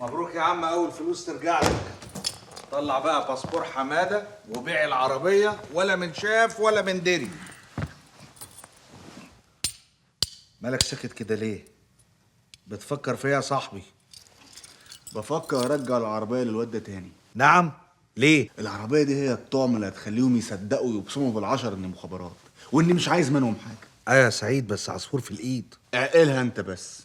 مبروك يا عم، اول فلوس ترجع لك. طلع بقى باسبور حماده وبيع العربيه، ولا من شاف ولا من دري. مالك ساكت كده ليه؟ بتفكر فيا يا صاحبي؟ بفكر ارجع العربيه للواد ده تاني. نعم. ليه؟ العربيه دي هي الطعم اللي هتخليهم يصدقوا ويبصموا بالعشر اني مخابرات واني مش عايز منهم حاجه. ايوه يا سعيد، بس عصفور في الايد. اعقلها انت بس.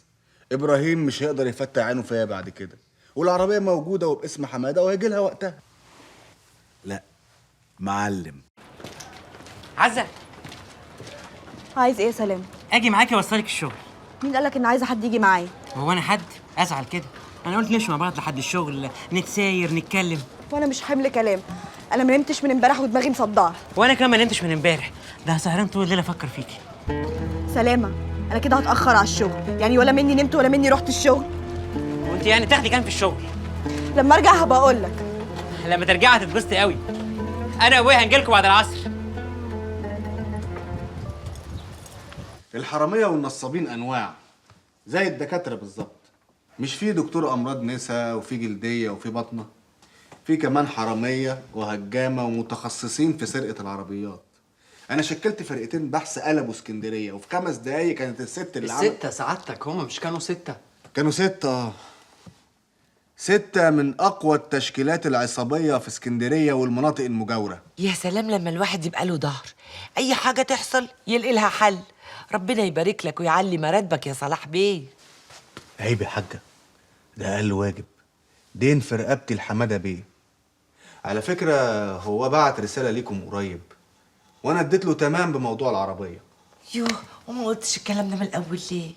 ابراهيم مش هيقدر يفتح عينه فيا بعد كده، والعربيه موجوده وباسم حماده وهيجي لها وقتها. لا معلم. عزة، عايز ايه يا سلام؟ اجي معاكي اوصلك الشغل. مين قالك ان عايزه حد يجي معايا؟ هو انا حد ازعل كده؟ انا قلت نمشي مع بعض لحد الشغل، نتساير نتكلم. وانا مش حمل كلام. انا ما نمتش من امبارح ودماغي مصدعه. وانا كمان ما نمتش من امبارح، ده سهران طول الليل افكر فيكي. سلامه، انا كده هتاخر على الشغل، يعني ولا مني نمت ولا مني رحت الشغل. وانت يعني تاخدي كام في الشغل؟ لما ارجع هبقى اقول لك. لما ترجعي هتتبسطي قوي. انا وابويا هنجيلكوا بعد العصر. الحراميه والنصابين انواع زي الدكاتره بالظبط. مش في دكتور امراض نساء وفي جلديه وفي بطنه، في كمان حراميه وهجامه ومتخصصين في سرقه العربيات. انا شكلت فرقتين بحث قلبوا اسكندريه، وفي 5 دقايق كانت الست اللي الستة سعادتك هما مش كانوا 6؟ كانوا 6. 6 من اقوى التشكيلات العصابيه في اسكندريه والمناطق المجاوره. يا سلام لما الواحد يبقى له ظهر، اي حاجه تحصل يلقي لها حل. ربنا يبارك لك ويعلي مراتبك يا صلاح بيه. عيب يا حاجه، ده اقل واجب. دين في رقبتي الحماده بيه. على فكره هو بعت رساله ليكم قريب، وانا اديت له تمام بموضوع العربيه. يوه، وما قلتش الكلام ده من الاول ليه؟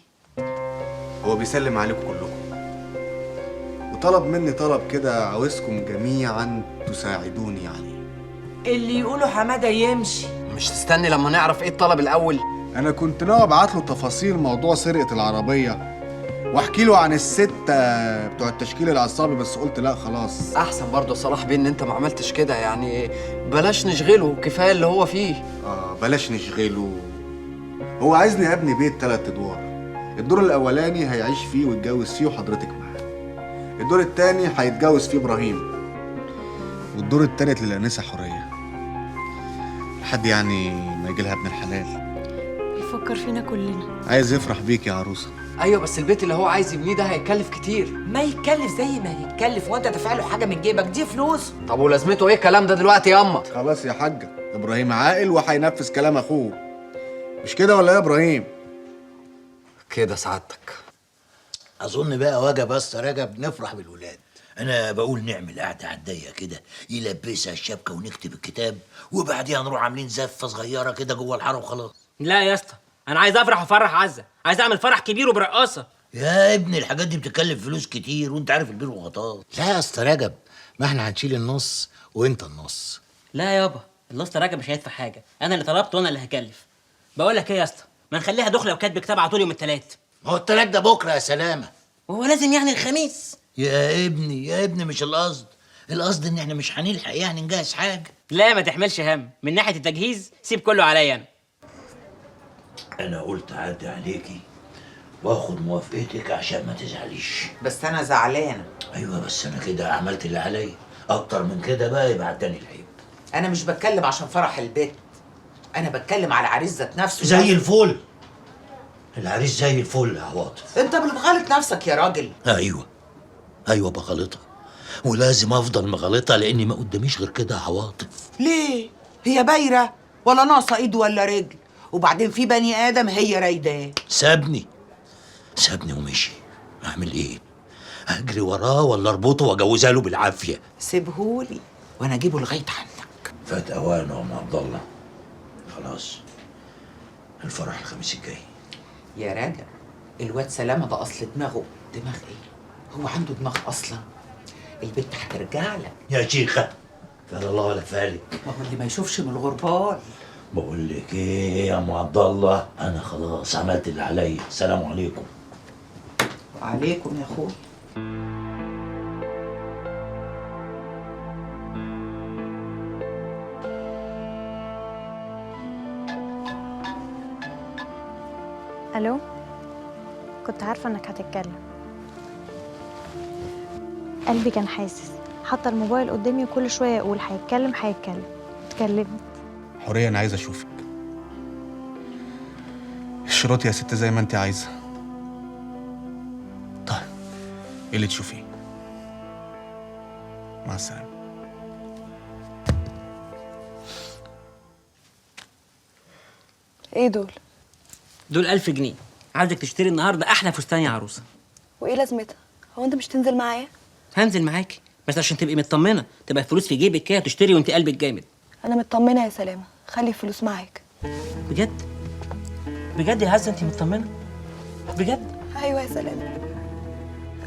هو بيسلم عليكم كلكم، وطلب مني طلب كده عاوزكم جميعا تساعدوني عليه. اللي يقوله حماده يمشي. مش تستني لما نعرف ايه الطلب الاول؟ انا كنت ناوي ابعت له تفاصيل موضوع سرقه العربيه واحكي له عن ال6 بتوع التشكيل العصابي، بس قلت لا خلاص. احسن برضه يا صلاح بيه ان انت ما عملتش كده، يعني بلاش نشغله، كفايه اللي هو فيه. بلاش نشغله. هو عايزني ابني بيت 3 ادوار. الدور الاولاني هيعيش فيه ويتجوز فيه وحضرتك معاه. الدور التاني هيتجوز فيه ابراهيم، والدور التالت للانسه حوريه، لحد يعني ما يجي لها ابن الحلال. بيفكر فينا كلنا. عايز يفرح بيك يا عروسه. ايوه بس البيت اللي هو عايز يبنيه ده هيكلف كتير. ما يتكلف زي ما يتكلف، وانت دافع له حاجه من جيبك؟ دي فلوس. طب ولازمته ايه الكلام ده دلوقتي ياما؟ خلاص يا حاجه، ابراهيم عاقل وهينفذ كلام اخوه، مش كده ولا ايه يا ابراهيم؟ كده سعادتك. اظن بقى وجب بس رجب نفرح بالولاد. انا بقول نعمل قعده عاديه كده، يلبسها الشبكه ونكتب الكتاب، وبعديها نروح عاملين زفه صغيره كده جوه الحاره وخلاص. لا يا اسطى، انا عايز افرح وافرح عزة، عايز اعمل فرح كبير وبرقاصه. يا ابني الحاجات دي بتكلف فلوس كتير، وانت عارف البير وغطاه. لا يا اسطى رجب، ما احنا هنشيل النص وانت النص. لا يابا، الاسطى راجع مش هيدفع حاجه، انا اللي طلبت وانا اللي هكلف. بقول لك ايه يا اسطى، ما نخليها دخله وكاتب كتاب على طول يوم الثلاث. ما هو التلات ده بكره يا سلامه. وهو لازم يعني الخميس؟ يا ابني مش القصد. القصد ان احنا مش هنلحق يعني نجهز حاجه. لا ما تحملش هم، من ناحيه التجهيز سيب كله عليا انا. انا قلت اعدي عليكي واخد موافقتك عشان ما تزعليش. بس انا زعلانه. ايوه بس انا كده عملت اللي عليا، اكتر من كده بقى يبقى عداني العيب. انا مش بتكلم عشان فرح البيت، انا بتكلم على العريس ذات نفسه. زي الفل العريس زي الفل يا عواطف. انت بتغلط نفسك يا راجل. ايوه بغلطها، ولازم افضل مغلطها لاني ما قداميش غير كده يا عواطف. ليه؟ هي بايره ولا ناقصه ايد ولا رجل؟ وبعدين في بني ادم هي رايداه. سابني ومشي، اعمل ايه؟ اجري وراه ولا اربطه واجوزها له بالعافيه؟ سيبهولي وانا اجيبه لغايه عندك. فات اوانه يا ام عبد الله، خلاص الفرح الخميس الجاي. يا راجل الواد سلامه ده اصل دماغه دماغ ايه؟ هو عنده دماغ اصلا؟ البنت هترجع لك يا شيخه فلا الله ولا فالك. ما هو اللي ما يشوفش من الغربال. بقول لك ايه يا ام عبد الله، انا خلاص عملت اللي عليا. السلام عليكم. وعليكم يا اخوي. الو، كنت عارفه انك هتتكلم. قلبي كان حاسس، حتى الموبايل قدامي وكل شويه يقول هيتكلم هيتكلم. اتكلمت. حوريه انا عايز اشوفك. الشروط يا ست زي ما انت عايزه. طيب ايه اللي تشوفيه؟ مع السلامه. ايه دول؟ دول 1000 جنيه، عايزك تشتري النهارده احلى فستان يا عروسه. وايه لازمتها؟ هو انت مش تنزل معايا؟ هنزل معاكي بس عشان تبقي مطمنه، تبقى الفلوس في جيبك كده تشتري وانت قلبك جامد. انا مطمنه يا سلامه، خلي الفلوس معاك. بجد؟ بجد يا عزه انت مطمنه؟ بجد؟ ايوه يا سلامه،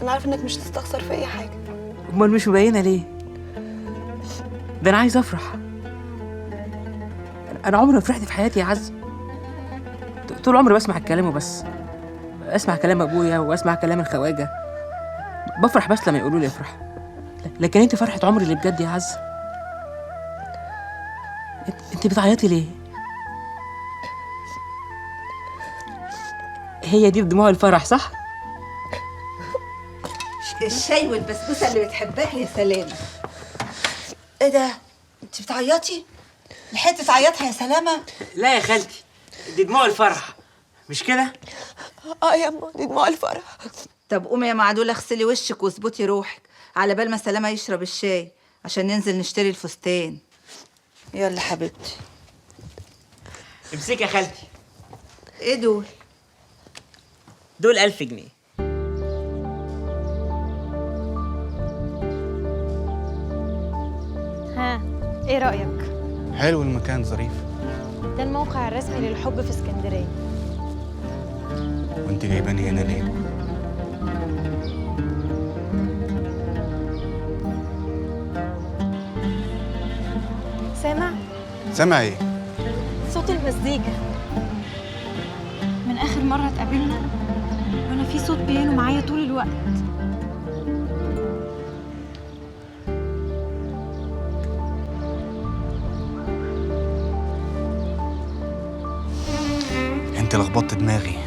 انا عارفه انك مش هتستخسر في اي حاجه. امال مش مبينه ليه؟ ده انا عايز افرح. انا عمري ما فرحت في حياتي يا عز. طول عمري بسمع الكلام وبس، اسمع كلام ابويا واسمع كلام الخواجه، بفرح بس لما يقولوا لي افرح. لكن انت فرحه عمري اللي بجد يا عز. انت بتعيطي ليه؟ هي دي دموع الفرح صح؟ الشاي والبسبوسه اللي بتحبها يا سلامه. ايه ده؟ انت بتعيطي؟ لحقتي تعيطها يا سلامه؟ لا يا خالتي، دي دموع الفرح مش كده؟ اه يا اما دي دموع الفرح. طب قومي يا معدوله اغسلي وشك واظبطي روحك على بال ما سلامه يشرب الشاي عشان ننزل نشتري الفستان. يلا حبيبتي. امسكي يا خالتي. ايه دول؟ دول 1000 جنيه. ها ايه رايك؟ حلو المكان، ظريف. ده الموقع الرسمي للحب في اسكندريه. وانت جايباني هنا ليه؟ سامع؟ سامع ايه؟ صوت المزيكا. من اخر مره اتقابلنا وانا في صوت بيانو معايا طول الوقت. انت لخبطت دماغي.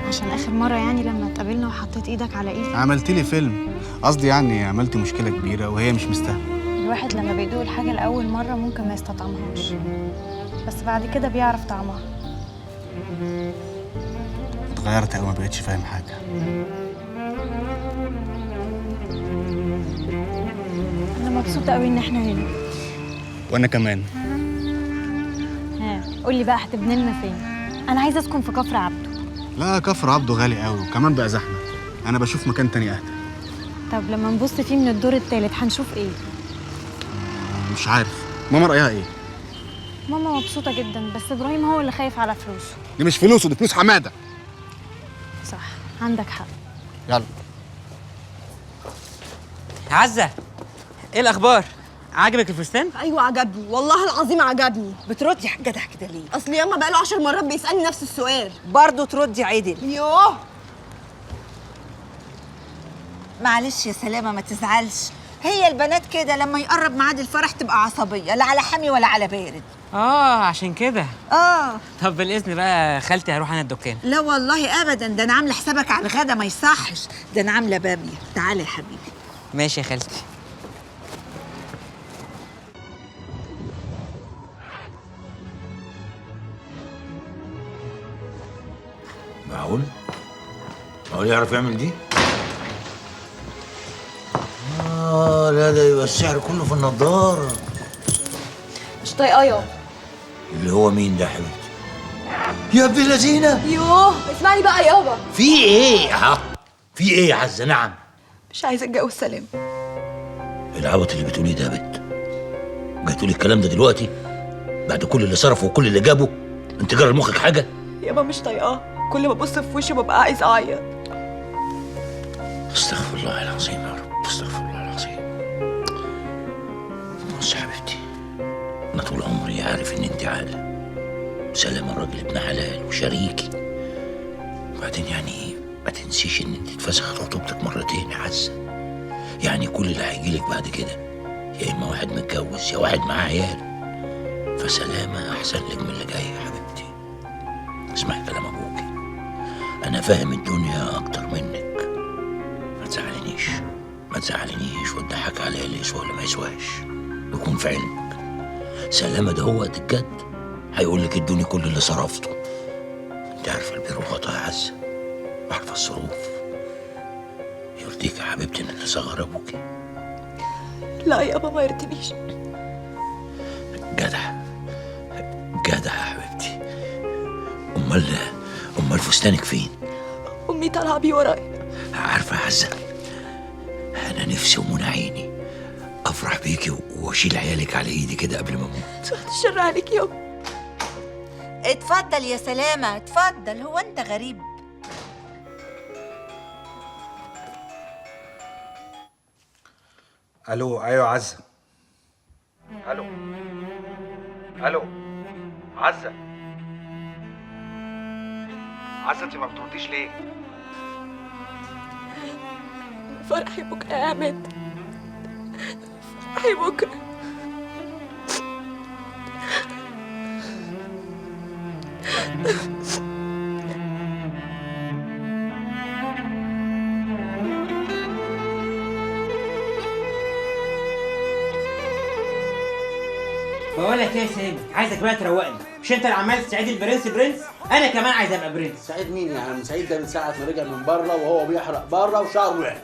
عشان اخر مره يعني لما اتقابلنا وحطيت ايدك على ايدي. عملت لي فيلم، قصدي يعني عملت مشكله كبيره وهي مش مستاهله. الواحد لما بيدوق الحاجه لاول مره ممكن ما يستطعمهاش، بس بعد كده بيعرف طعمها. اتغيرت قوي، ما بقتش فاهم حاجه. انا مبسوطه قوي ان احنا هنا. وانا كمان. ها قولي بقى هتبني لنا فين؟ انا عايزه اسكن في كفر عبده. لا كفر عبده غالي قوي وكمان بقى زحمه. انا بشوف مكان تاني اهدى. طب لما نبص فيه من الدور الثالث هنشوف ايه؟ مش عارف. ماما رايها ايه؟ ماما مبسوطه جدا، بس ابراهيم هو اللي خايف على فلوسه. دي مش فلوسه، دي فلوس حماده. صح، عندك حق. يلا. عزه ايه الاخبار؟ عجبك الفستان؟ ايوه عجبني، والله العظيم عجبني. بتردي على الجدع كده ليه؟ اصل ياما بقاله 10 مرات بيسالني نفس السؤال. برضه تردي عدل. يوه. معلش يا سلامه ما تزعلش، هي البنات كده لما يقرب ميعاد الفرح تبقى عصبيه، لا على حامي ولا على بارد. عشان كده. طب بالاذن بقى خالتي هروح انا الدكان. لا والله ابدا، ده انا عامله حسابك على الغدا ما يصحش، ده انا عامله باميه. تعالى يا حبيبي. ماشي يا خالتي. معقول؟ معقول يعرف يعمل دي؟ لا ده يبقى السحر كله في النضارة. مش طايقاه يابا. اللي هو مين ده يا حبيبتي؟ يا ابن اللذينة! يوه اسمعني بقى يابا. في ايه؟ في ايه يا عزة؟ نعم. مش عايزه اتجوز سلام. العبط اللي بتقوليه ده يا بت. جاي تقولي الكلام ده دلوقتي؟ بعد كل اللي صرفه وكل اللي جابه؟ انت جرى لمخك حاجة؟ يابا مش طايقاه، كل ما ابص في وشه ببقى عايز اعيط. استغفر الله العظيم يا رب، استغفر الله العظيم. بص يا حبيبتي، انا طول عمري عارف ان انت عاقله. سلامة الراجل ابن حلال وشريكي. وبعدين يعني ما تنسيش ان انت اتفسخت خطوبتك مرتين يا عزة. يعني كل اللي هيجيلك بعد كده يا اما واحد متجوز يا واحد معاه عيال. فسلامة احسن لك من اللي جاي يا حبيبتي. اسمعي كلام ابوكي، انا فاهم الدنيا اكتر منك، ما تزعلنيش. تزعلنيش وتضحك عليا اللي يسوى ولا ما يسواش. يكون في علمك سلامة ده هو وقت الجد هيقول لك ادوني كل اللي صرفته. انت عارفه البير والغطا يا عزه، وعارفه الظروف. يرضيك يا حبيبتي ان نصغر ابوكي؟ لا يابا ما يرضينيش. جدع جدع يا حبيبتي. امال فستانك فين؟ امي طالعه بيه ورايا. عارفه يا عزه، انا نفسي ومنى عيني افرح بيكي واشيل عيالك على ايدي كده قبل ما اموت. بعد الشر عليك يابا. اتفضل يا سلامة، اتفضل. هو انت غريب؟ الو. ايوه عزه. الو عزه. عزه انت ما بترديش ليه؟ فرحي بكره يا عماد، فرحي بكره. بقول لك ايه يا سامي، عايزك بقى تروقني. مش انت اللي عمال تساعد البرنس انا كمان عايز ابقى برنس. سعيد مين يا عم؟ سعيد ده من ساعة ما رجع من بره وهو بيحرق بره وشعره وحش.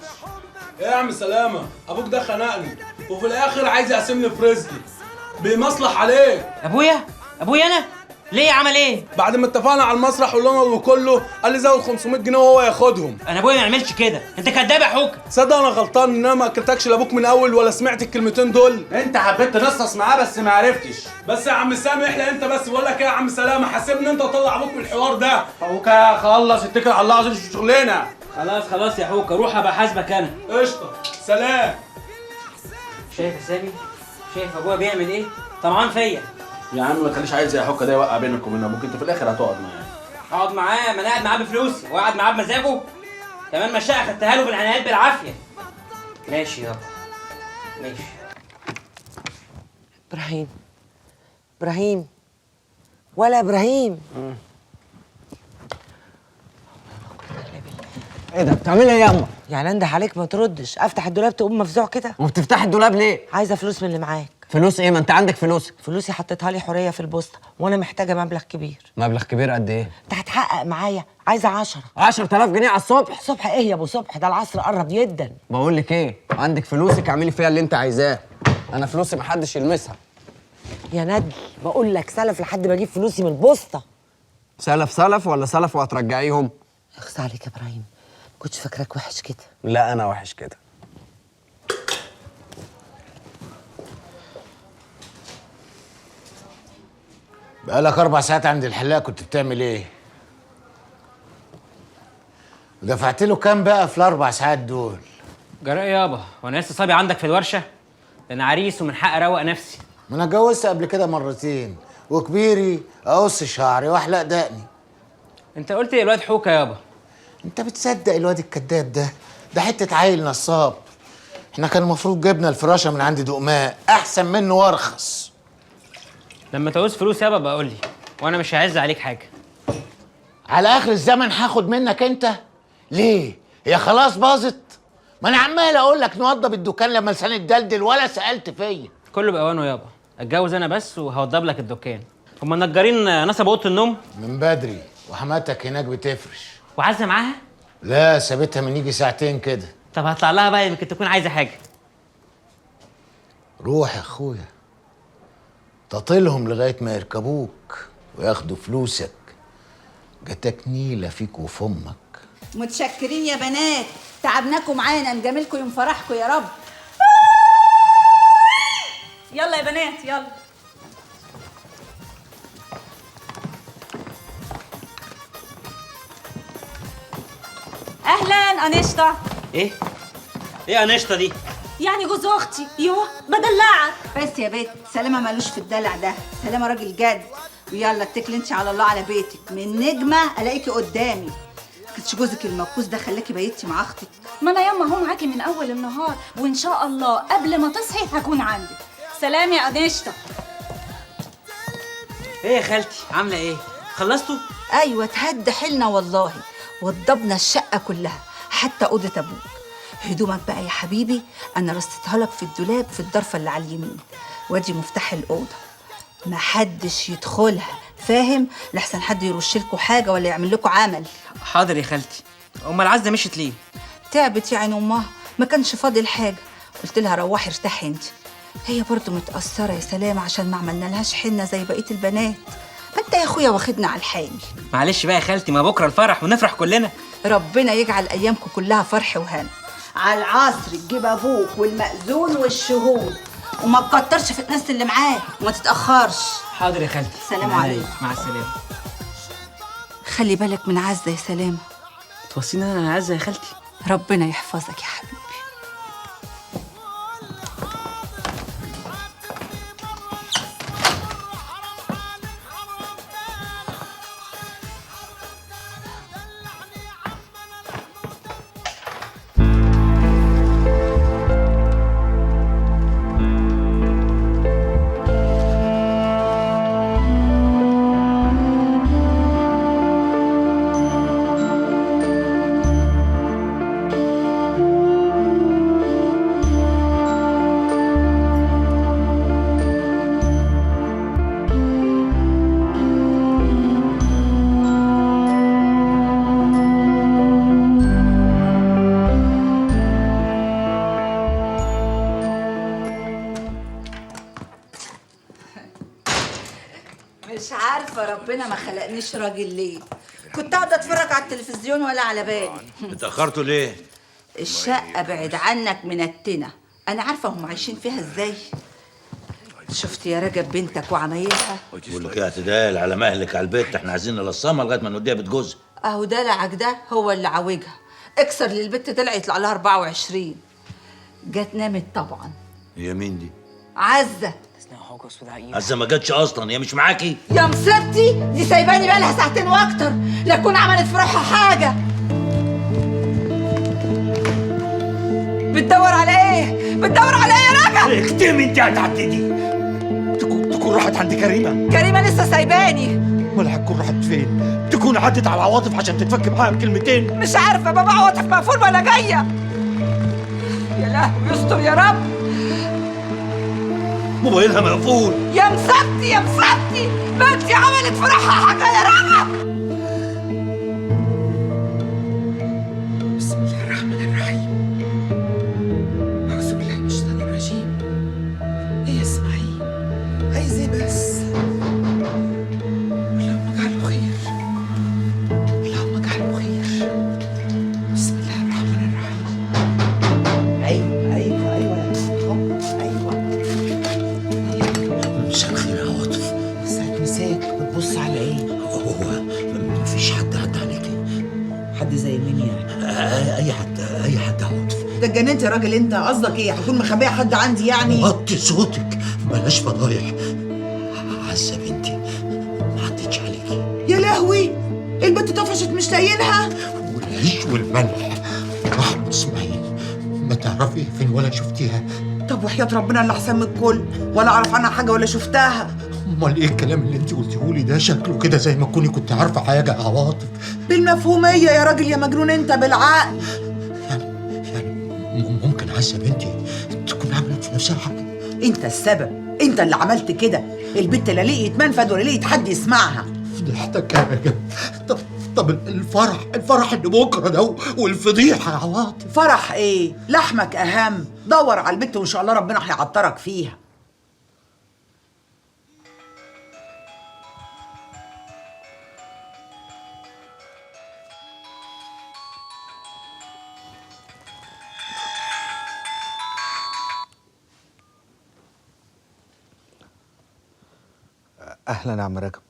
ايه يا عم سلامة؟ ابوك ده خنقني وفي الاخر عايز يقسمني فريزلي. بيمصلح عليك. ابويا انا؟ ليه عمل ايه؟ بعد ما اتفقنا على المسرح واللون كله قال لي زود 500 جنيه وهو ياخدهم. انا ابويا ما يعملش كده، انت كداب يا حوكه. صدق انا غلطان ان انا ما اكلتكش لابوك من اول ولا سمعت الكلمتين دول. انت حبيت تنصص معاه بس ما عرفتش. بس يا عم سامي احلى انت. بس بقول لك ايه يا عم سلامة، حاسبني انت وطلع ابوك من الحوار ده. حوكه خلص اتكل على الله عشان مش شغلنا. خلاص يا حوكه، روح ابقى حاسبك انا. قشطه سلام. شايف يا سامي؟ شايف ابويا بيعمل ايه؟ طمعان فيا. يا عم ما تخليش عايز زي حوكه ده يوقع بينك وبين ابوك. انت في الاخر هتقعد معاه. اقعد معاه؟ ما انا قاعد معاه بفلوسي وقاعد معاه بمزاجه. كمان مشاء خدتها له بالعنايات بالعافيه. ماشي يابا ماشي. ابراهيم ولا ابراهيم. ايه ده بتعملي ايه يا اما؟ يعني انده عليك ما تردش، افتح الدولاب تقوم مفزوع كده. وبتفتحي الدولاب ليه؟ عايزه فلوس من اللي معاك. فلوس ايه؟ ما انت عندك فلوسك. فلوسي حطيتها لي حوريه في البوسطه وانا محتاجه مبلغ كبير. مبلغ كبير قد ايه؟ انت هتحقق معايا، عايزه 10. 10,000 جنيه على الصبح؟ صبح ايه يا ابو صبح؟ ده العصر قرب جدا. بقول لك ايه، عندك فلوسك اعملي فيها اللي انت عايزاه. انا فلوسي محدش يلمسها. يا ندل بقول لك سلف لحد ما اجيب فلوسي من البوسطه. سلف ولا سلف وهترجعيهم؟ اخس عليك يا ابراهيم، كنتش فاكراك وحش كده. لا انا وحش كده. بقالك 4 ساعات عند الحلاق، كنت بتعمل ايه؟ ودفعت له كام بقى في ال4 ساعات دول؟ جرى ايه يابا؟ وانا لسه صبي عندك في الورشه؟ ده انا عريس ومن حق اروق نفسي. ما انا اتجوزت قبل كده مرتين وكبيري اقص شعري واحلق دقني. انت قلت ايه الواد حوكه يابا؟ انت بتصدق الواد الكداب ده؟ ده حته عيل نصاب. احنا كان المفروض جبنا الفراشه من عند دقماء احسن منه وارخص. لما تعوز فلوس يابا بقول لي، وانا مش هعز عليك حاجه. على اخر الزمن هاخد منك انت؟ ليه؟ هي خلاص باظت؟ ما انا عمال اقول لك نوضب الدكان لما لساني اتدلدل ولا سالت فيا. كله باوانه يابا، اتجوز انا بس وهوضب لك الدكان. هما النجارين نصبوا اوضه النوم من بدري وحماتك هناك بتفرش. وعزه معاها؟ لا سابتها من يجي ساعتين كده. طب هطلع لها بقى يمكن تكون عايزه حاجه. روح يا اخويا، تطلهم لغايه ما يركبوك وياخدوا فلوسك. جاتك نيله فيك وفي امك. متشكرين يا بنات، تعبناكم معانا، نجاملكم يوم فرحكم يا رب. يلا يا بنات يلا. اهلا انشطه. ايه انشطه دي؟ يعني جوز اختي. يوه بدلعك. بس يا بيت سلامة مالوش في الدلع ده، سلامة راجل جد. ويلا اتكلي انت على الله على بيتك، من نجمة الاقيكي قدامي. كنتش جوزك الموكوس ده خلاكي بيتي مع اختك؟ ما انا ياما هو معاكي من اول النهار، وان شاء الله قبل ما تصحي هكون عندك. سلام يا انشطه. ايه يا خالتي عامله ايه؟ خلصتوا؟ ايوه تهد حيلنا والله، وضبنا الشقة كلها حتى اوضة ابوك. هدومك بقى يا حبيبي انا رصيتها لك في الدولاب في الضرفه اللي على اليمين، وادي مفتاح الاوضه، محدش يدخلها فاهم، لحسن حد يرش لكم حاجه ولا يعمل لكم عمل. حاضر يا خالتي. امال عزه مشيت ليه؟ تعبت يا عين امها، ما كانش فاضل حاجه، قلت لها روحي ارتاحي انت. هي برضه متاثره يا سلامه عشان ما عملنا لهاش حنه زي بقيه البنات، ما انت يا اخويا واخدنا على الحامل. معلش بقى يا خالتي، ما بكره الفرح ونفرح كلنا. ربنا يجعل ايامكم كلها فرح وهنا. على العصر تجيب ابوك والمأذون والشهود، وما تكترش في الناس اللي معاك وما تتاخرش. حاضر يا خالتي. سلام عليكم. مع السلامه. خلي بالك من عزه يا سلامه. توصينا انا عزه يا خالتي. ربنا يحفظك يا حبيبي. مش عارفه ربنا ما خلقنيش راجل ليه، كنت قاعده اتفرج على التلفزيون ولا على بالي. اتأخرتوا ليه؟ الشقه بعد عنك منتنه، انا عارفه هم عايشين فيها ازاي. شفت يا رجب بنتك وعمايلها؟ بقول لك ايه يا اعتدال، على مهلك على البيت، احنا عايزين نلصمها لغايه ما نوديها بيت جوزها. اهو دلعك ده هو اللي عوجها، اكسر للبت طلع يطلع لها 24. جت نامت طبعا. هي مين دي؟ عزه. عزه ما جاتش اصلا، هي مش معاكي؟ يا مصيبتي دي سايباني بقالها ساعتين واكتر، لا تكون عملت في روحها حاجه. بتدور على ايه؟ بتدور على ايه يا رجل؟ اكتمي انت هتعددي. تكون راحت عند كريمه. كريمه لسه سايباني. ولا هتكون راحت فين؟ تكون عدت على عواطف عشان تتفك معاها بكلمتين. مش عارفه بابا عواطف مقفول ولا جايه. يا لهوي يستر يا رب. موبايلها مقفول. يا مصيبتي يا مصيبتي، بنتي عملت في روحها حاجه يا رجل. بسم الله الرحمن الرحيم. أعوذ بالله من الشيطان الرجيم. إيه اسمعي، عايزة بس. اللهم اجعله خير، اللهم اجعله خير. بسم الله الرحمن الرحيم. أيوه أيوه أيوه أيوه. مساء الخير يا عواطف. مساك بتبص على إيه؟ هو مفيش حد عدى عليكي؟ حد زي مين يعني؟ اي حد يا عواطف. ده اتجننت يا راجل انت، قصدك ايه؟ هكون مخبيه حد عندي يعني؟ وطي صوتك، بلاش فضايح. عزه بنتي ما عدتش عليكي. يا لهوي، البنت طفشت مش لاقيينها. والعيش والملح. رحمة اسماعيل، ما تعرفي فين ولا شفتيها؟ طب وحياة ربنا اللي احسن من الكل، ولا اعرف عنها حاجه ولا شفتها. امال ايه الكلام اللي انت قلتيهولي ده؟ شكله كده زي ما تكوني كنت عارفه حاجه يا عواطف. بالمفهوميه يا راجل يا مجنون انت، بالعقل. يعني ممكن عزه بنتي تكون عملت في نفسها حاجه. انت السبب، انت اللي عملت كده. البنت لا لقيت منفذ ولا لقيت حد يسمعها. فضحتك يا رجب. طب الفرح اللي بكره ده والفضيحه يا عواطف. فرح ايه؟ لحمك اهم. دور على البنت وان شاء الله ربنا هيعطرك فيها. اهلا يا عم رجب.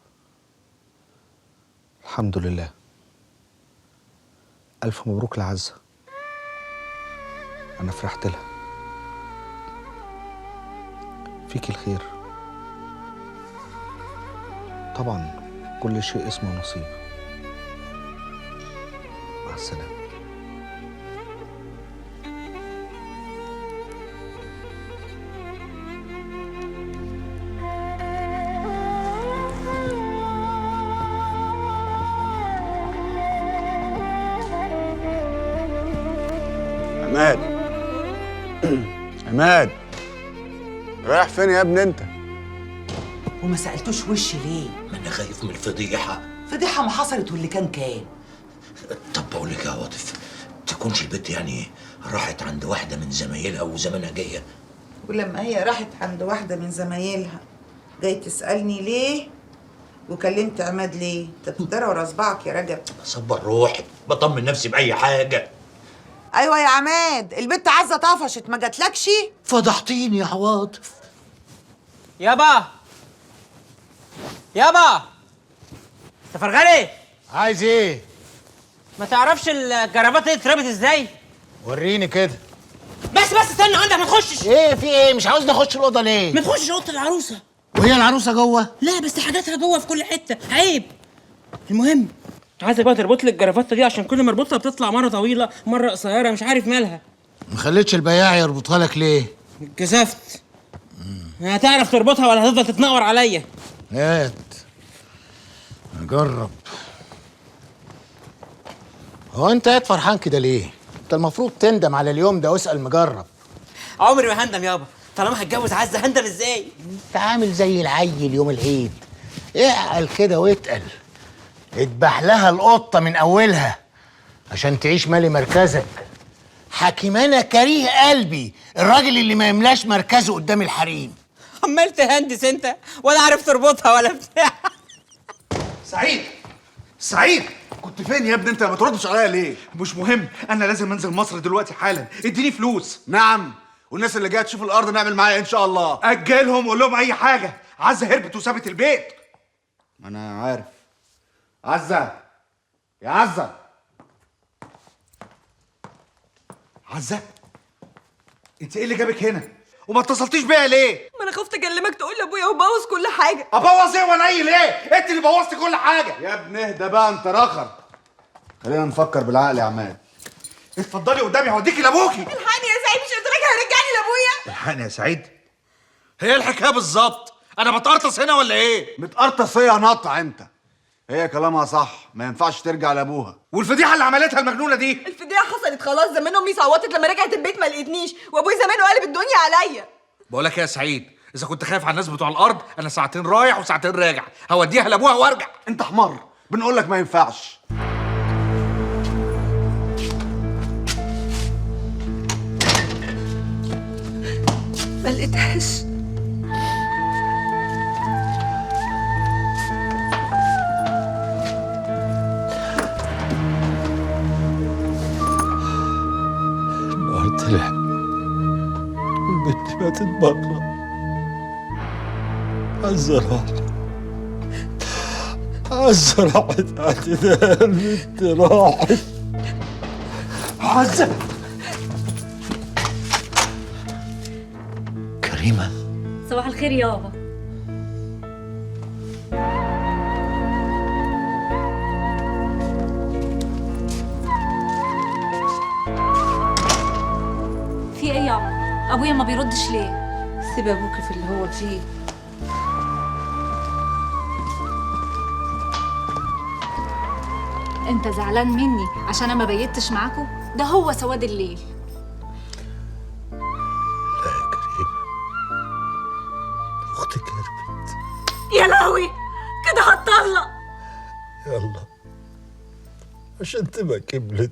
الحمد لله. الف مبروك لعزه، انا فرحت لها. فيك الخير. طبعا كل شيء اسمه نصيب. مع السلامه. عماد، عماد، رايح فين يا ابني انت؟ وما سالتوش وشي ليه؟ ما انا خايف من الفضيحه. فضيحه ما حصلت واللي كان. طب بقول لك يا عاطف، تكونش البت يعني راحت عند واحده من زمايلها وزمانها جايه؟ ولما هي راحت عند واحده من زمايلها جاي تسالني ليه وكلمت عماد ليه؟ انت بتدرى ورا صباعك يا رجب. بصبر روحي، بطمن نفسي باي حاجه. ايوه يا عماد، البت عزه طفشت ما جاتلكش؟ فضحتيني يا عواطف. يابا انت فرغلي؟ عايز ايه؟ ما تعرفش الجرافات دي اتربط ازاي؟ وريني كده. بس استنى عندك، ما تخشش. ايه في ايه؟ مش عاوزني اخش الاوضه ليه؟ ما تخشش اوضه العروسه. وهي العروسه جوه؟ لا بس حاجاتها جوه في كل حته، عيب. المهم عايزك بقى تربط لي الجرافته دي، عشان كل ما اربطها بتطلع مره طويله مره قصيره، مش عارف مالها. ما خليتش البياع يربطها لك ليه؟ اتكسفت. هتعرف تربطها ولا هتفضل تتنور عليا؟ هات نجرب. هو انت قاعد فرحان كده ليه؟ انت المفروض تندم على اليوم ده واسال مجرب. عمري ما هندم يابا، طالما هتجوز عزه هندم ازاي؟ انت عامل زي العيل يوم العيد، اعقل كده واتقل. اذبح لها القطه من اولها عشان تعيش مالي مركزك. حكيم انا كريه قلبي الراجل اللي ما يملاش مركزه قدام الحريم. عمال تهندس انت ولا عارف تربطها ولا بتاع. سعيد كنت فين يا ابني انت؟ ما بتردش عليا ليه؟ مش مهم، انا لازم انزل مصر دلوقتي حالا، اديني فلوس. نعم، والناس اللي جايه تشوف الارض نعمل معايا ان شاء الله. اجلهم وقول لهم اي حاجه، عزه هربت وسابت البيت. ما انا عارف. عزه يا عزه. عزه، انت ايه اللي جابك هنا؟ وما اتصلتيش بيا ليه؟ ما انا خفت اكلمك تقول لابويا وبوظ كل حاجه. ابوظ ايه ونيل ايه؟ انت اللي بوظتي كل حاجه. يا ابني اهدى بقى انت رخر. خلينا نفكر بالعقل يا عماد. اتفضلي قدامي هوديكي لابوكي. الحقني يا سعيد، مش قلت لك هرجعني لابويا؟ الحقني يا سعيد. هي الحكايه بالظبط، انا بتقرطص هنا ولا ايه؟ متقرطص ايه يا نطع انت؟ هي كلامها صح، ما ينفعش ترجع لابوها. والفضيحه اللي عملتها المجنونه دي؟ الفضيحه حصلت خلاص، زمان امي صوتت لما رجعت البيت ما لقيتنيش، وابوي زمانه قلب الدنيا عليا. بقول لك يا سعيد، اذا كنت خايف على الناس بتوع الارض، انا ساعتين رايح وساعتين راجع، هوديها لابوها وارجع. انت حمار، بنقول لك ما ينفعش. ما لقيتهاش. النهار طلع والبنت ماتت بره. عزة راحت عندنا، البنت راحت. عزة كريمة، صباح الخير يابا. في ايه يا عمر؟ ابويا ما بيردش ليه؟ سيب ابوك في اللي هو فيه. انت زعلان مني عشان انا ما بيتش معاكم؟ ده هو سواد الليل. لا يا كريمة، أختك هربت. يا لهوي، كده هتطلق. يلا عشان تبقى كبلت.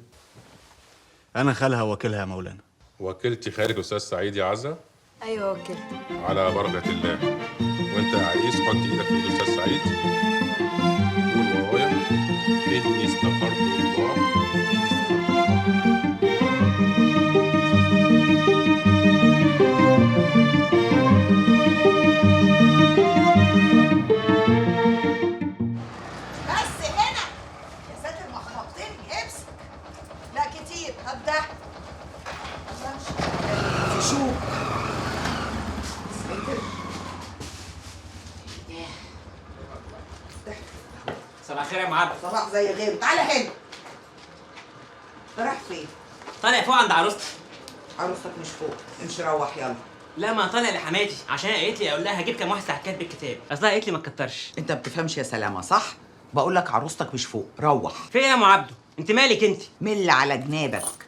انا خالها وكيلها يا مولانا. وكلتي خالك استاذ سعيد يا عزه؟ ايوه وكده. على بركه الله. وانت يا عريس حط ايدك في ايد استاذ سعيد. قول ورايا: اني استغفرت الله. بس هنا يا ساتر، ما خبطتني. امسك. لا كتير، هبدا. في شو؟ صباح الخير يا معبد. صباح زي غيره. تعالى هنا. رايح فين؟ طالع فوق عند عروستي. عروستك مش فوق، امشي روح يلا. لا ما طالع لحماتي، عشان قالت لي اقول لها هجيب كام واحد ساعه كاتب الكتاب، اصلها قالت لي ما تكترش. انت ما بتفهمش يا سلامه، صح؟ بقول لك عروستك مش فوق، روح. في ايه يا ام عبده؟ انت مالك انت؟ مل على جنابك.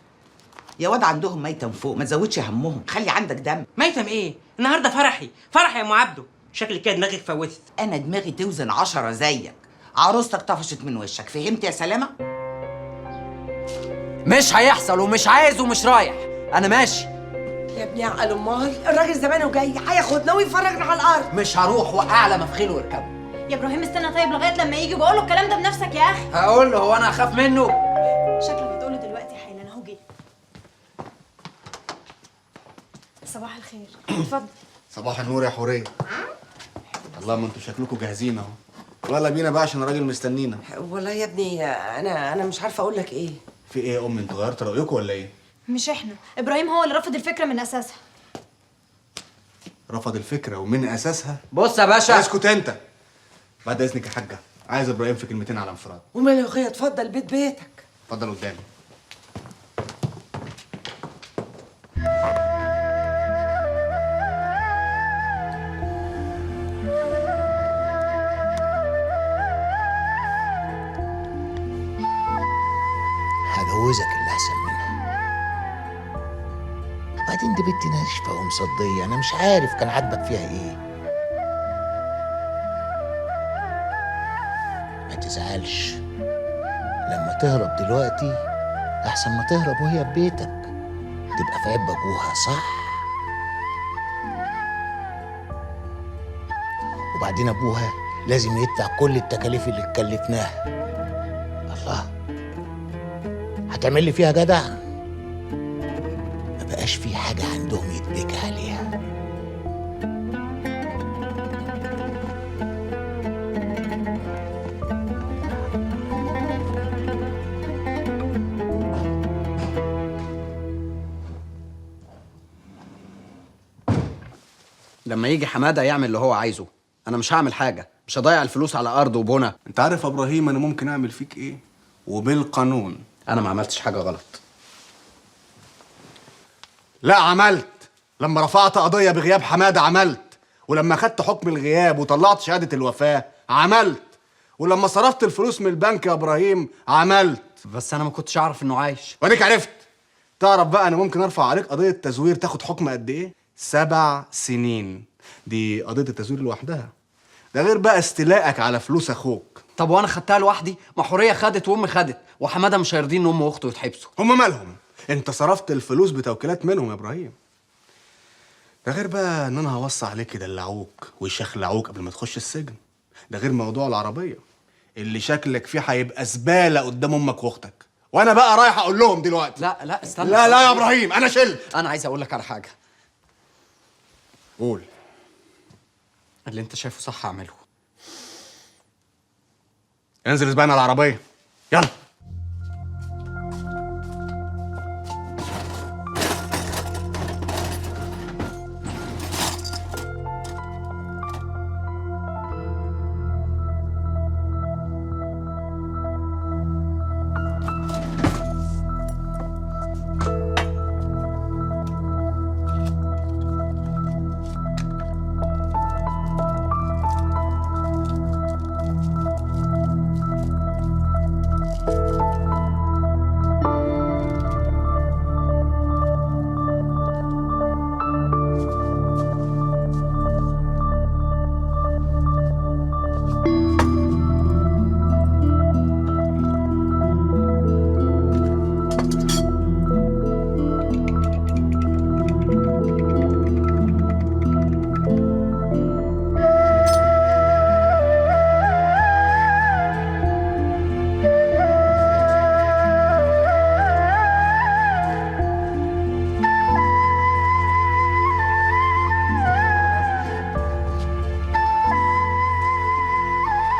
يا واد عندهم ميتم فوق، ما تزودش همهم، خلي عندك دم. ميتم ايه؟ النهارده فرحي يا ام عبده. شكلك كده دماغك فوتت. انا دماغي توزن 10 زيك. عروستك طفشت من وشك، فهمت يا سلامه؟ مش هيحصل ومش عايز ومش رايح، انا ماشي. يا ابني عقل امال، الراجل زمانه جاي هياخدنا ويفرجنا على الارض. مش هروح واعلى مفخيل واركبه. يا ابراهيم استنى طيب لغايه لما يجي، بقول له الكلام ده بنفسك يا اخي. هقول له، هو انا اخاف منه؟ شكلك هتقول له دلوقتي حالا، اهو جه. صباح الخير. اتفضل. صباح النور يا حوريه. الله، ما انتوا شكلكم جاهزين اهو. يلا بينا بقى عشان الراجل مستنينا. والله يا ابني انا مش عارفه اقول لك ايه. في ايه يا ام، انتوا غيرتوا رايكم ولا ايه؟ مش احنا، ابراهيم هو اللي رفض الفكره من اساسها. رفض الفكره ومن اساسها؟ بص يا باشا، اسكت انت. بعد اذنك يا حاجه، عايز ابراهيم في كلمتين على انفراد. وماله يا اخويا، اتفضل بيتك. اتفضل قدامي. هجوزك اللي احسن منها. بعدين دي بنت ناشفه ومصديه، انا مش عارف كان عاجبك فيها ايه. ما تزعلش، لما تهرب دلوقتي احسن ما تهرب وهي في بيتك، تبقى في عب ابوها، صح؟ وبعدين ابوها لازم يدفع كل التكاليف اللي اتكلفناها. الله، هتعمل لي فيها جدع؟ ما بقاش في حاجة عندهم يتبكى عليها. لما يجي حماده يعمل اللي هو عايزه، انا مش هعمل حاجه، مش هضيع الفلوس على ارض وبنا. انت عارف يا ابراهيم انا ممكن اعمل فيك ايه؟ وبالقانون. انا ما عملتش حاجه غلط. لا عملت. لما رفعت قضيه بغياب حماده عملت، ولما خدت حكم الغياب وطلعت شهاده الوفاه عملت، ولما صرفت الفلوس من البنك يا ابراهيم عملت. بس انا ما كنتش اعرف انه عايش. واديك عرفت. تعرف بقى انا ممكن ارفع عليك قضيه تزوير تاخد حكم قد ايه؟ 7 سنين. دي قضيه التزوير لوحدها، ده غير بقى استيلائك على فلوس اخوك. طب وانا خدتها لوحدي؟ ما حوريه خدت وامي خدت، وحماده مش هيرضين ان امه واخته يتحبسوا. هم مالهم؟ انت صرفت الفلوس بتوكيلات منهم يا ابراهيم. ده غير بقى ان انا هوصي عليك يدلعوك ويشخلعوك قبل ما تخش السجن. ده غير موضوع العربيه اللي شكلك فيه هيبقى زباله قدام امك واختك، وانا بقى رايح اقول لهم دلوقتي. لا استنى. لا يا ابراهيم، انا شلت. انا عايز اقول لك على حاجه. قول. اللي انت شايفه صح اعمله. انزل اسبقنا العربيه، يلا.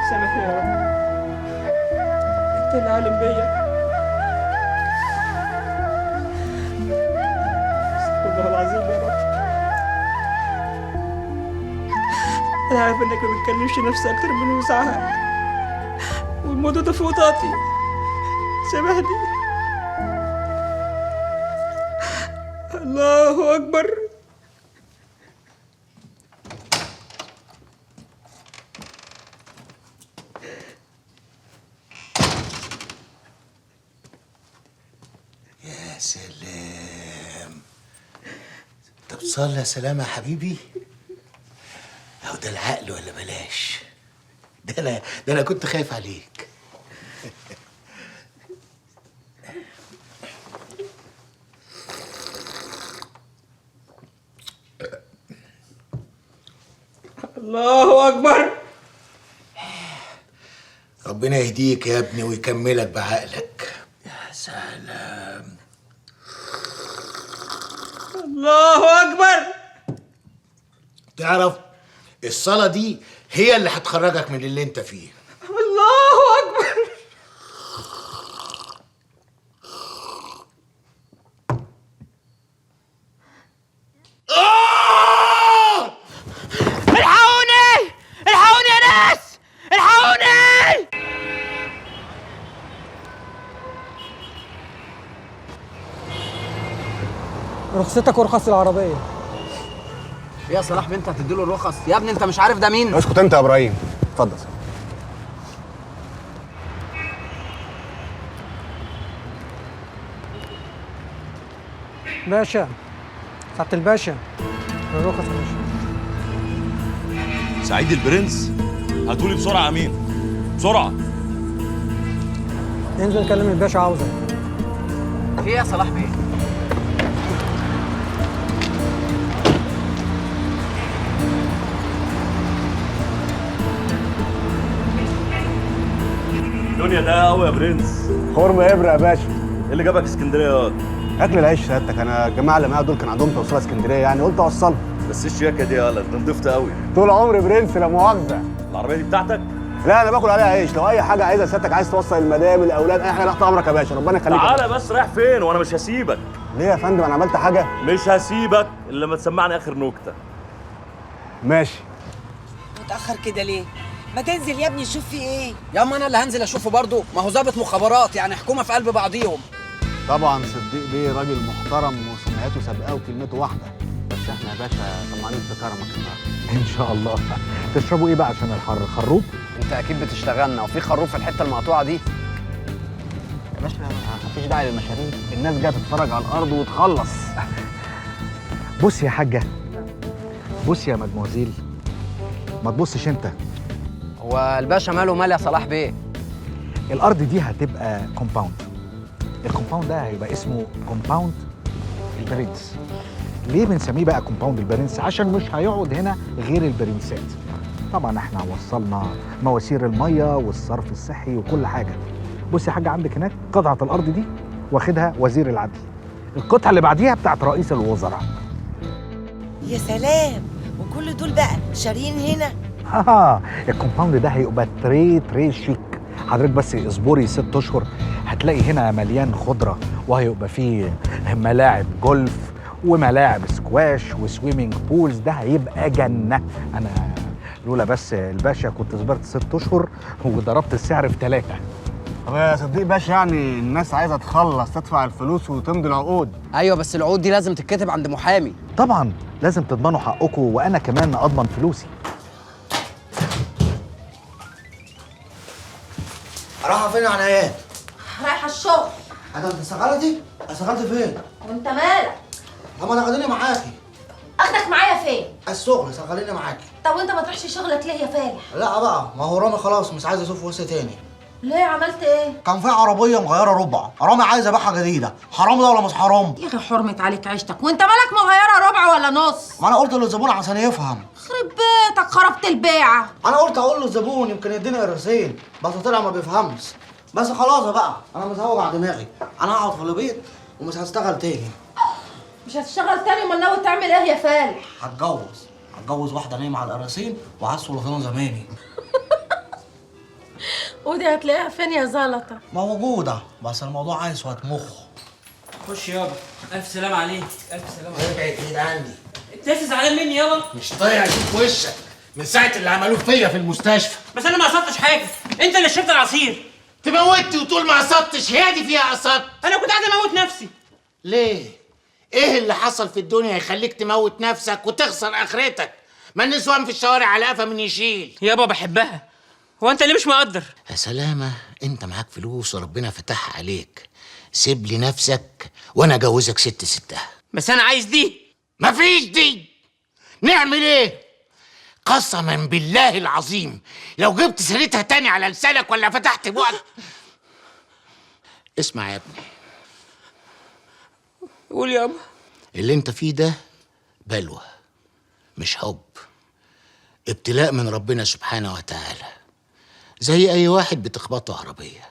سامحني يا رب، انت اللي عالم بيا. استغفر الله العظيم يا رب. انا عارف انك ما بتكلمش نفسي اكتر من وسعها، والموضوع ده فوق طاقتي. سامحني. الله اكبر. ياه، يا سلام. طب صلي يا سلام يا حبيبي. اهو ده العقل ولا بلاش. ده انا كنت خايف عليك. الله اكبر. ربنا يهديك يا ابني ويكملك بعقلك. يا سلام. الله اكبر. تعرف الصلاة دي هي اللي هتخرجك من اللي انت فيه. الله اكبر. الحقوني الحقوني يا ناس الحقوني. رخصتك ورخص العربية. ايه يا صلاح بنت هتديله الرخص؟ يا ابني انت مش عارف ده مين؟ اسكت انت يا ابراهيم، اتفضل. باشا، سعادة الباشا، الرخص يا باشا. سعيد البرنس، هاتولي بسرعة يا أمين، بسرعة. انزل كلم الباشا عاوزك. في ايه يا صلاح بيه؟ الدنيا ده قوي يا برنس. خرم ابره يا باشا. ايه اللي جابك اسكندريه ياض؟ اكل العيش سيادتك، انا الجماعه اللي معايا دول كان عندهم توصيله اسكندريه يعني قلت اوصلهم. بس الشياكه دي يالا انت نضفت قوي. طول عمري برنس لا مؤاخذه. العربيه دي بتاعتك؟ لا انا باكل عليها عيش، لو اي حاجه عايزها سيادتك، عايز توصل المدام الاولاد اي حاجه تحت امرك يا باشا، ربنا يخليك. تعالى بس، رايح فين وانا مش هسيبك. ليه يا فندم انا عملت حاجه؟ مش هسيبك الا لما تسمعني اخر نكته. ماشي. متاخر كده ليه؟ ما تنزل يا ابني شوف في ايه. يا اما انا اللي هنزل اشوفه برضه، ما هو ضابط مخابرات يعني حكومه في قلب بعضيهم. طبعا صديق بيه راجل محترم وسمعته سابقاه وكلمته واحده، بس احنا يا باشا طمعانين في كرمك النهارده. ان شاء الله. تشربوا ايه بقى عشان الحر؟ خروب؟ انت اكيد بتشتغلنا وفي خروف في الحته المقطوعه دي. يا باشا مفيش داعي للمشاريع، الناس جايه تتفرج على الارض وتخلص. بص يا حاجه، بص يا مدموزيل، ما تبصش انت. هو الباشا ماله مال يا صلاح بيه؟ الارض دي هتبقى كومباوند. الكومباوند ده هيبقى اسمه كومباوند البرنس. ليه بنسميه بقى كومباوند البرنس؟ عشان مش هيقعد هنا غير البرنسات. طبعا احنا وصلنا مواسير الميه والصرف الصحي وكل حاجه. بص يا حاجه، عندك هناك قطعه الارض دي واخدها وزير العدل، القطعه اللي بعديها بتاعت رئيس الوزراء. يا سلام، وكل دول بقى شارين هنا؟ الكومباوند ده هيبقى تري شيك. حضرتك بس اصبري 6 اشهر هتلاقي هنا مليان خضره، وهيبقى فيه ملاعب جولف وملاعب سكواش وسويمنج بولز. ده هيبقى جنه. انا لولا بس الباشا كنت صبرت 6 اشهر وضربت السعر في 3. طب يا صديق باشا، يعني الناس عايزه تخلص تدفع الفلوس وتمضي العقود. ايوه بس العقود دي لازم تتكتب عند محامي. طبعا لازم تضمنوا حقكم، وانا كمان اضمن فلوسي. رايحه فين يا عنايات؟ رايحه الشغل. انت اشتغلتي؟ اشتغلت فين؟ وانت مالك؟ طب انا خليني معاكي. اخدك معايا فين؟ الشغل شغليني معاكي. طب وانت ما تروحش شغلك ليه يا فالح؟ لا بقى، ما هو رامي خلاص مش عايز اشوف وش تاني. ليه عملت ايه؟ كان في عربيه مغيره ربع، رامي عايز ابيعها جديده، حرام ده ولا مش حرام؟ يا اخي حرمت عليك عيشتك، وانت مالك مغيره ربع ولا نص؟ ما انا قلت للزبون عشان يفهم. خرب بيتك، خربت البيعه. انا قلت اقول للزبون يمكن يديني قرصين، بس طلع ما بيفهمش. بس خلاص بقى، انا مزهوج على دماغي، انا هقعد في البيت ومش هشتغل تاني. مش هتشتغل تاني؟ امال ناوي تعمل ايه يا فالح؟ هتجوز واحده نايمه على القراصين وعايز سلطان زماني. ودي هتلاقيها فين يا زلطه؟ موجوده، بس الموضوع عايز شويه مخ. خش يابا. الف سلام عليك. الف سلام عليك. ابعد ايد عني. انت لسه زعلان مني يابا؟ مش طايق اشوف وشك من ساعه اللي عملوه فيا في المستشفى. بس انا ما قصدتش حاجه، انت اللي شربت العصير. تموتي وتقول ما قصدتش، هي دي فيها قصد. انا كنت عايز اموت نفسي. ليه؟ ايه اللي حصل في الدنيا يخليك تموت نفسك وتخسر اخرتك؟ ما النسوان في الشوارع على قفا من يشيل. يابا بحبها، هو انت اللي مش مقدر؟ يا سلامة، انت معاك فلوس وربنا فتحها عليك. سيب لي نفسك وانا اجوزك ست ستها. بس انا عايز دي. مفيش دي. نعمل ايه؟ قسما بالله العظيم لو جبت سيرتها تاني على لسانك ولا فتحت بقك. اسمع يا ابني. قول يابا. اللي انت فيه ده بلوى مش حب، ابتلاء من ربنا سبحانه وتعالى، زي اي واحد بتخبطه عربية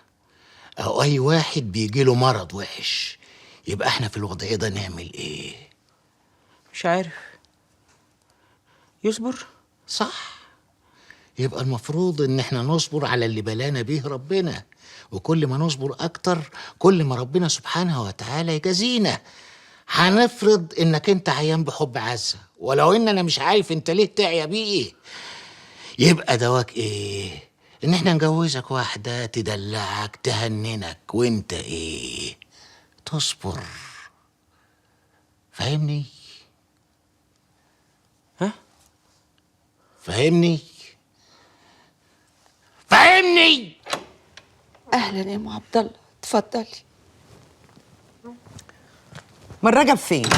او اي واحد بيجيله مرض وحش. يبقى احنا في الوضع ده نعمل ايه؟ مش عارف. يصبر. صح. يبقى المفروض ان احنا نصبر على اللي بلانا بيه ربنا، وكل ما نصبر اكتر كل ما ربنا سبحانه وتعالى يجازينا. هنفرض انك انت عيان بحب عزة، ولو ان انا مش عارف انت ليه تعيا بيه، يبقى دواك ايه؟ ان احنا نجوزك واحدة تدلعك تهننك، وانت ايه؟ تصبر. فاهمني؟ ها؟ فاهمني؟ فاهمني؟ اهلا يا ام عبد الله، اتفضلي. ما الرجب فين؟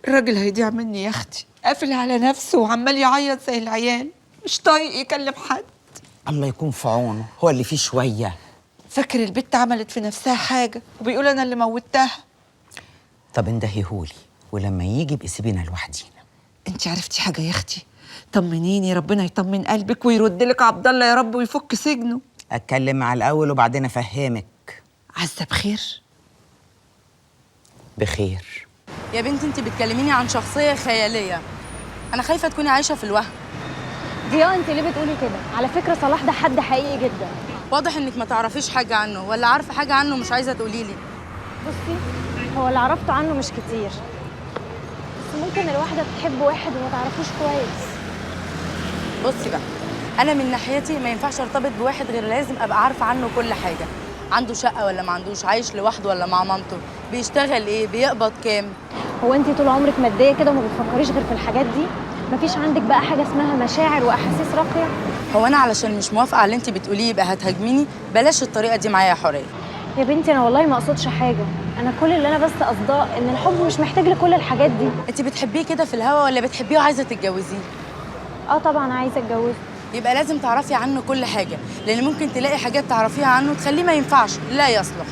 الراجل هيضيع مني يا اختي، قافل على نفسه وعمال يعيط زي العيال، مش طايق يكلم حد. الله يكون في عونه، هو اللي فيه شويه. فاكر البت عملت في نفسها حاجه وبيقول انا اللي موتها. طب اندهيهولي ولما يجي ابقي سيبينا لوحدينا. انت عرفتي حاجه يا اختي؟ طمنيني، ربنا يطمن قلبك ويرد لك عبد الله يا رب ويفك سجنه. اتكلم مع الاول وبعدين افهمك. عزة بخير؟ بخير. يا بنتي انت بتكلميني عن شخصيه خياليه، انا خايفه تكوني عايشه في الوهم. ضياء انت ليه بتقولي كده؟ على فكره صلاح ده حد حقيقي جدا. واضح انك ما تعرفيش حاجه عنه، ولا عارفه حاجه عنه مش عايزه تقولي لي. بصي، هو اللي عرفته عنه مش كتير، بس ممكن الواحده تحب واحد وما تعرفوش كويس. بصي بقى، انا من ناحيتي ما ينفعش ارتبط بواحد غير لازم ابقى عارفه عنه كل حاجه. عنده شقه ولا ما عندوش، عايش لوحده ولا مع مامته، بيشتغل ايه، بيقبض كام. هو انت طول عمرك ماديه كده وما بتفكريش غير في الحاجات دي؟ مفيش عندك بقى حاجه اسمها مشاعر واحاسيس راقيه؟ هو انا علشان مش موافقه على اللي انت بتقوليه يبقى هتهاجميني؟ بلاش الطريقه دي معايا يا حوريه. يا بنتي انا والله ما اقصدش حاجه، انا كل اللي انا بس قصداه ان الحب مش محتاج لكل الحاجات دي. انت بتحبيه كده في الهوا ولا بتحبيه وعايزه تتجوزيه؟ اه طبعا عايزه اتجوزه. يبقى لازم تعرفي عنه كل حاجه، لان ممكن تلاقي حاجات تعرفيها عنه تخليه ما ينفعش، لا يصلح.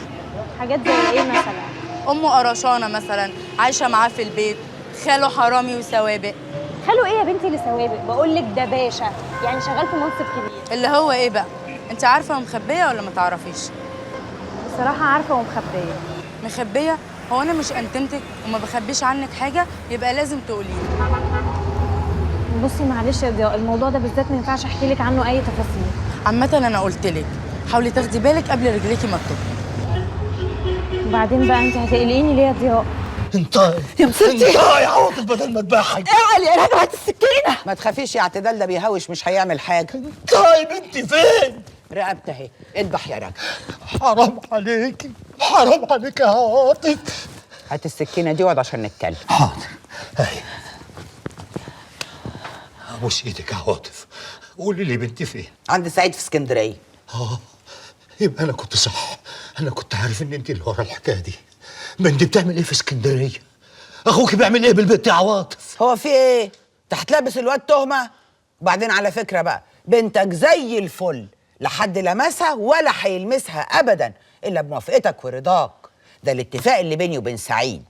حاجات زي ايه مثلا؟ امه قرشانه مثلا، عايشه معاه في البيت، خاله حرامي وسوابق. خاله ايه يا بنتي اللي سوابق؟ بقول لك ده باشا، يعني شغال في منصب كبير. اللي هو ايه بقى؟ انت عارفه ومخبيه ولا ما تعرفيش؟ بصراحه عارفه ومخبيه. مخبيه؟ هو انا مش انتمتك وما بخبيش عنك حاجه، يبقى لازم تقولي لي. بصي معلش يا ضياء، الموضوع ده بالذات ما ينفعش احكي لك عنه اي تفاصيل. عامه انا قلت لك حاولي تاخدي بالك قبل رجليكي ما تطبي. وبعدين بقى انت هتقلقيني ليه يا ضياء؟ انت يا مسرتي انت يا عواطف بدل ما تضحك. اعلي يا رجعت السكينه. ما تخافيش يا اعتدال، ده بيهوش مش هيعمل حاجه. طيب انت فين؟ رقبتي اهي، اذبح يا راجل. حرام عليكي، حرام عليكي يا عواطف. هات السكينه دي واقعد عشان نتكلم. حاضر. اهي ابوس ايدك يا عواطف، قولي لي بنتي فين؟ عند سعيد في اسكندريه. يبقى انا كنت صح، انا كنت عارف ان انت اللي ورا الحكايه دي. بنتي بتعمل ايه في اسكندريه؟ اخوك بيعمل ايه بالبنت يا عواطف؟ هو في ايه؟ انت هتلبس الواد تهمه؟ وبعدين على فكره بقى، بنتك زي الفل، لا حد لمسها ولا هيلمسها ابدا الا بموافقتك ورضاك. ده الاتفاق اللي بيني وبين سعيد.